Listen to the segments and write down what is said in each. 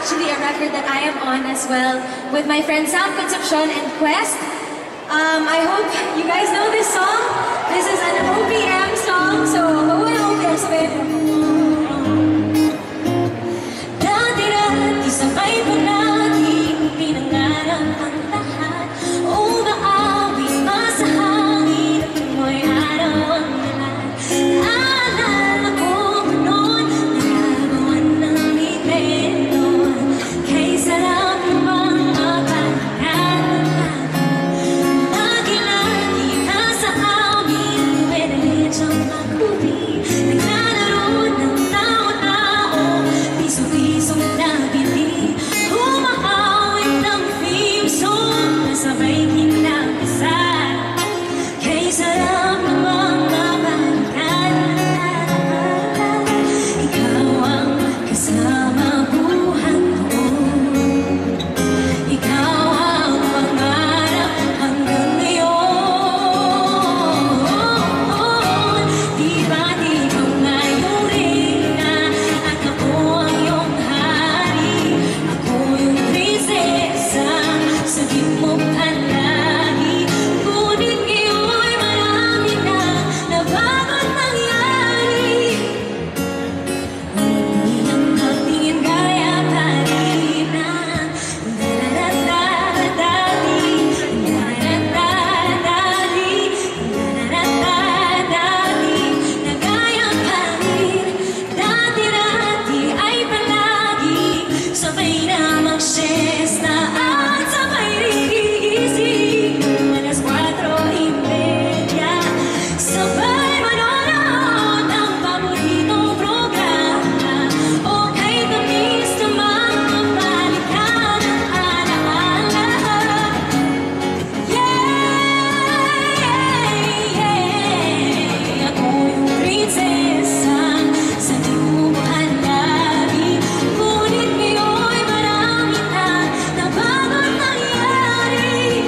actually a record that I am on as well with my friends Sam Concepcion and Quest. I hope you guys know this song. This is an OPM song, so OPM sabihin mo. Dati-dati sabay palagi pinangarap ang lahat. Umaawi pa sa hangin at tumoy araw ang lahat. Naalala ko noon, nagagawan ng nintendo. Kay sarap ng mga balikan. Lagi-lagi ka sa amin, duwedalitsang makubi. Naglalaro ng tao-tao, piso-pisong nabili. Humahawit ng theme song, nasabay kinapisan. Kay sarap ng mga balikan. Ikaw ang kasama buhat ko. Ikaw ang pangarap hanggang ngayon. Di ba't ikaw ngayong reyna at ako ang iyong hari? Ako yung prinsesa sa gitmong palagi. Ngunit ngayon'y marami na bago't nangyari. Hindi ang pagtingin gaya pa rin na dati. Nagaya pa rin. Dati-dati ay palagi sabay na mag-siesta at sabay rigising. Alas 4:30, sabay manonood ng paboritong programa. O kay tamis namang mabalikan ang alaala. Ako yung prinsesa sa gitmong palagi. Ngunit ngayon'y marami na bago't nangyari.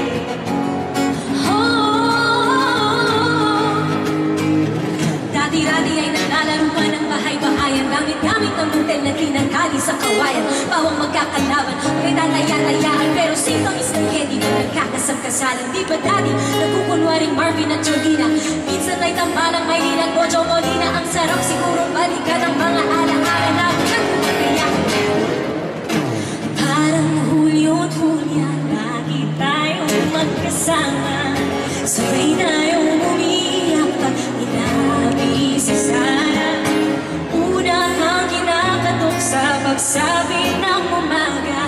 Dati-dati ay naglalaro pa ng bahay-bahayan, gamit-gamit ng buntel na tinangkali sa kawayan. Bawang magkakalaban, may tataya-tayaan, pero sitong istorye, di ba nagkakasam-kasalan? Di ba dati, nagkukunwaring Marvin at Jordina? Minsan ay tambalang may linang Bojo Molina. Ang sarap siguro balikan ang mga alaala na kaya parang Julio't Julia, lagi tayong magkasama. Sabay tayong umiyak pag inabi si Sarah. Una kang kinakatok sa pagsabi ng umaga.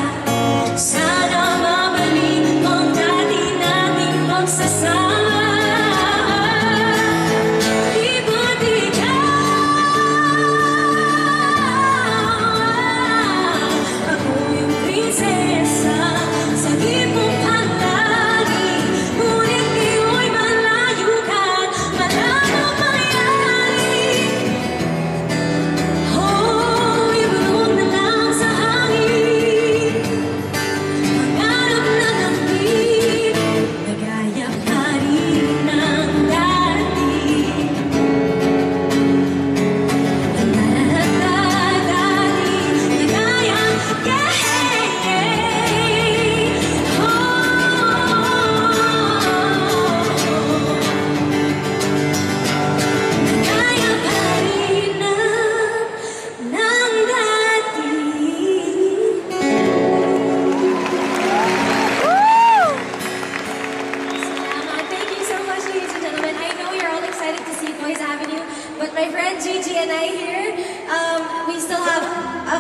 Sana mabalik ang dati nating pagsasama. Di ba't ako yung prinsesa sa gitmong palagi. Ngunit ngayon'y malayo ka, malamang mangyari. Ibulong na lang sa hangin, pangarap na langit, nagaya pa rin ng dati. Thank you so much, ladies and gentlemen. I know you're all excited to see Noise Avenue, but my friend Gigi and I here, we still have a